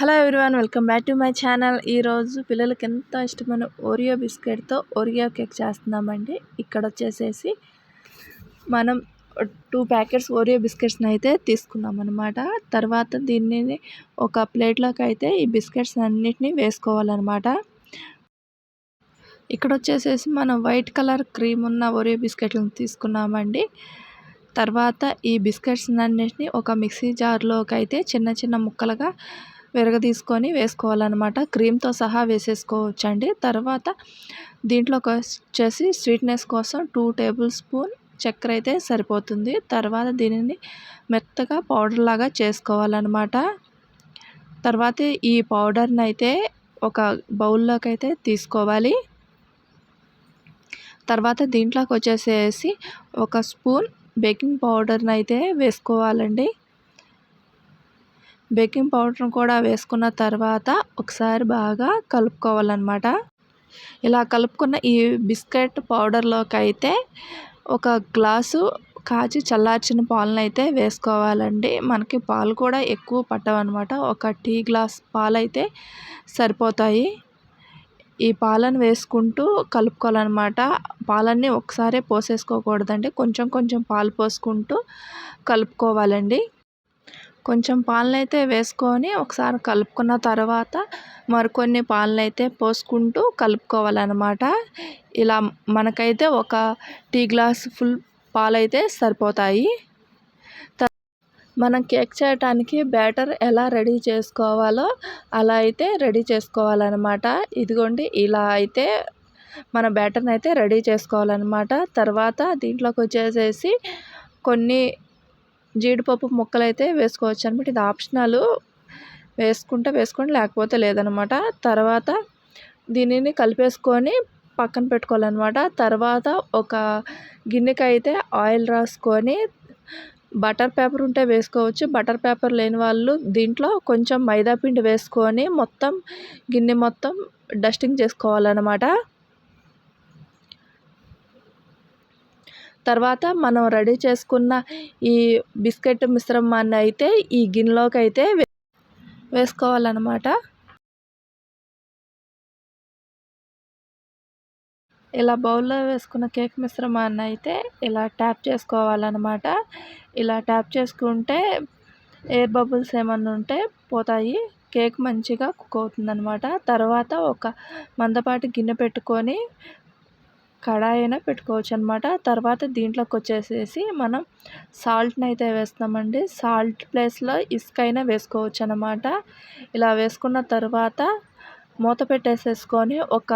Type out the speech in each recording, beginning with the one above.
Hello everyone, welcome back to my channel. ఈరోజు పిల్లలకి ఎంత ఇష్టమైన ఓరియో బిస్కెట్తో ఓరియో కేక్ చేస్తున్నామండి. ఇక్కడ వచ్చేసేసి మనం 2 ప్యాకెట్స్ ఓరియో బిస్కెట్స్ని అయితే తీసుకున్నాం అనమాట. తర్వాత దీన్ని ఒక ప్లేట్లోకి అయితే ఈ బిస్కెట్స్ అన్నిటినీ వేసుకోవాలన్నమాట. ఇక్కడ వచ్చేసేసి మనం వైట్ కలర్ క్రీమ్ ఉన్న ఓరియో బిస్కెట్లను తీసుకున్నామండి. తర్వాత ఈ బిస్కెట్స్ అన్నిటిని ఒక మిక్సీ జార్లోకి అయితే చిన్న చిన్న ముక్కలుగా విరగదీసుకొని వేసుకోవాలన్నమాట. క్రీమ్తో సహా వేసేసుకోవచ్చండి. తర్వాత దీంట్లోకి వచ్చేసి స్వీట్నెస్ కోసం 2 టేబుల్ స్పూన్ చక్కెర అయితే సరిపోతుంది. తర్వాత దీనిని మెత్తగా పౌడర్ లాగా చేసుకోవాలన్నమాట. తర్వాత ఈ పౌడర్ని అయితే ఒక బౌల్లోకి అయితే తీసుకోవాలి. తర్వాత దీంట్లోకి వచ్చేసేసి ఒక స్పూన్ బేకింగ్ పౌడర్ని అయితే వేసుకోవాలండి. బేకింగ్ పౌడర్ కూడా వేసుకున్న తర్వాత ఒకసారి బాగా కలుపుకోవాలన్నమాట. ఇలా కలుపుకున్న ఈ బిస్కెట్ పౌడర్లోకి అయితే ఒక గ్లాసు కాచి చల్లార్చిన పాలను అయితే వేసుకోవాలండి. మనకి పాలు కూడా ఎక్కువ పట్టవన్నమాట. ఒక టీ గ్లాస్ పాలైతే సరిపోతాయి. ఈ పాలను వేసుకుంటూ కలుపుకోవాలన్నమాట. పాలన్నీ ఒకసారే పోసేసుకోకూడదండి. కొంచెం కొంచెం పాలు పోసుకుంటూ కలుపుకోవాలండి. కొంచెం పాలనైతే వేసుకొని ఒకసారి కలుపుకున్న తర్వాత మరికొన్ని పాలనైతే పోసుకుంటూ కలుపుకోవాలన్నమాట. ఇలా మనకైతే ఒక టీ గ్లాస్ ఫుల్ పాలైతే సరిపోతాయి. మనం కేక్ చేయడానికి బ్యాటర్ ఎలా రెడీ చేసుకోవాలో అలా అయితే రెడీ చేసుకోవాలన్నమాట. ఇదిగోండి, ఇలా అయితే మన బ్యాటర్ని అయితే రెడీ చేసుకోవాలన్నమాట. తర్వాత దీంట్లోకి వచ్చేసేసి కొన్ని జీడిపప్పు ముక్కలు అయితే వేసుకోవచ్చు అనమాట. ఇది ఆప్షనల్, వేసుకుంటే వేసుకోండి, లేకపోతే లేదనమాట. తర్వాత దీనిని కలిపేసుకొని పక్కన పెట్టుకోవాలన్నమాట. తర్వాత ఒక గిన్నెకి అయితే ఆయిల్ రాసుకొని బటర్ పేపర్ ఉంటే వేసుకోవచ్చు. బటర్ పేపర్ లేని వాళ్ళు దీంట్లో కొంచెం మైదా పిండి వేసుకొని మొత్తం గిన్నె మొత్తం డస్టింగ్ చేసుకోవాలన్నమాట. తర్వాత మనం రెడీ చేసుకున్న ఈ బిస్కెట్ మిశ్రమాన్ని అయితే ఈ గిన్నెలోకి అయితే వేసుకోవాలన్నమాట. ఇలా బౌల్లో వేసుకున్న కేక్ మిశ్రమాన్ని అయితే ఇలా ట్యాప్ చేసుకోవాలన్నమాట. ఇలా ట్యాప్ చేసుకుంటే ఎయిర్ బబుల్స్ ఏమన్నా ఉంటే పోతాయి. కేక్ మంచిగా కుక్ అవుతుందన్నమాట. తర్వాత ఒక మందపాటి గిన్నె పెట్టుకొని కడాయి అయినా పెట్టుకోవచ్చు అనమాట. తర్వాత దీంట్లోకి వచ్చేసేసి మనం సాల్ట్ని అయితే వేస్తామండి. సాల్ట్ ప్లేస్లో ఇసుక అయినా వేసుకోవచ్చు అనమాట. ఇలా వేసుకున్న తర్వాత మూత పెట్టేసేసుకొని ఒక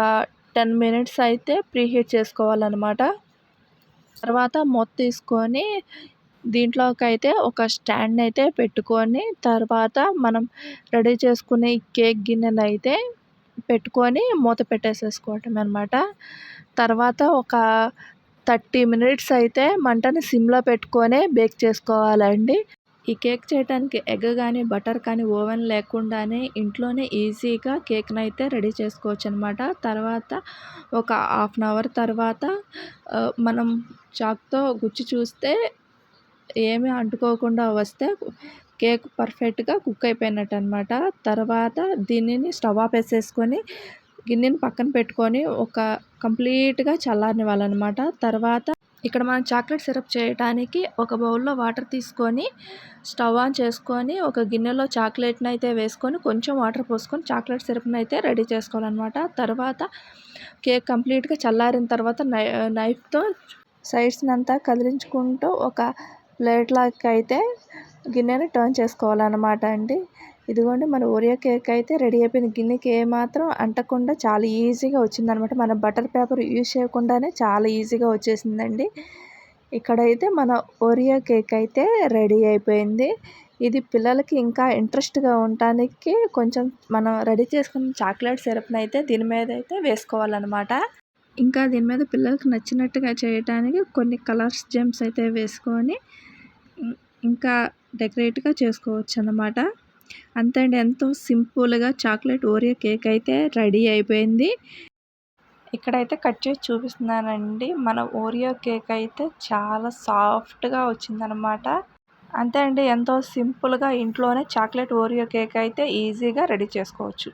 10 మినిట్స్ అయితే ప్రీహీట్ చేసుకోవాలన్నమాట. తర్వాత మూత తీసుకొని దీంట్లోకి అయితే ఒక స్టాండ్ అయితే పెట్టుకొని తర్వాత మనం రెడీ చేసుకునే కేక్ గిన్నెను అయితే పెట్టుకొని మూత పెట్టేసేసుకోవటం అనమాట. తర్వాత ఒక 30 మినిట్స్ అయితే మంటని సిమ్లో పెట్టుకొని బేక్ చేసుకోవాలండి. ఈ కేక్ చేయడానికి ఎగ్ కానీ బటర్ కానీ ఓవెన్ లేకుండానే ఇంట్లోనే ఈజీగా కేక్ని అయితే రెడీ చేసుకోవచ్చు అనమాట. తర్వాత ఒక 1/2 అవర్ తర్వాత మనం చాక్తో గుచ్చి చూస్తే ఏమీ అంటుకోకుండా వస్తే కేక్ పర్ఫెక్ట్గా కుక్ అయిపోయినట్టు అనమాట. తర్వాత దీనిని స్టవ్ ఆపేసేసుకొని గిన్నెని పక్కన పెట్టుకొని ఒక కంప్లీట్గా చల్లారనివ్వాలన్నమాట. తర్వాత ఇక్కడ మనం చాక్లెట్ సిరప్ చేయడానికి ఒక బౌల్లో వాటర్ తీసుకొని స్టవ్ ఆన్ చేసుకొని ఒక గిన్నెలో చాక్లెట్ని అయితే వేసుకొని కొంచెం వాటర్ పోసుకొని చాక్లెట్ సిరప్ని అయితే రెడీ చేసుకోవాలన్నమాట. తర్వాత కేక్ కంప్లీట్గా చల్లారిన తర్వాత నైఫ్తో సైడ్స్ని అంతా కదిలించుకుంటూ ఒక ప్లేట్లోకి అయితే గిన్నెని టర్న్ చేసుకోవాలన్నమాట అండి. ఇదిగోండి, మన ఓరియో కేక్ అయితే రెడీ అయిపోయింది. గిన్నెకి ఏమాత్రం అంటకుండా చాలా ఈజీగా వచ్చిందనమాట. మన బటర్ పేపర్ యూజ్ చేయకుండానే చాలా ఈజీగా వచ్చేసిందండి. ఇక్కడైతే మన ఓరియో కేక్ అయితే రెడీ అయిపోయింది. ఇది పిల్లలకి ఇంకా ఇంట్రెస్ట్గా ఉండటానికి కొంచెం మనం రెడీ చేసుకున్న చాక్లెట్ సిరప్ని అయితే దీని మీద అయితే వేసుకోవాలన్నమాట. ఇంకా దీని మీద పిల్లలకి నచ్చినట్టుగా చేయడానికి కొన్ని కలర్స్ జెమ్స్ అయితే వేసుకొని ఇంకా డెకరేట్గా చేసుకోవచ్చు అన్నమాట. అంతే అండి, ఎంతో సింపుల్గా చాక్లెట్ ఓరియో కేక్ అయితే రెడీ అయిపోయింది. ఇక్కడైతే కట్ చేసి చూపిస్తున్నానండి. మన ఓరియో కేక్ అయితే చాలా సాఫ్ట్గా వచ్చిందనమాట. అంతే అండి. ఎంతో సింపుల్‌గా ఇంట్లోనే చాక్లెట్ ఓరియో కేక్ అయితే ఈజీగా రెడీ చేసుకోవచ్చు.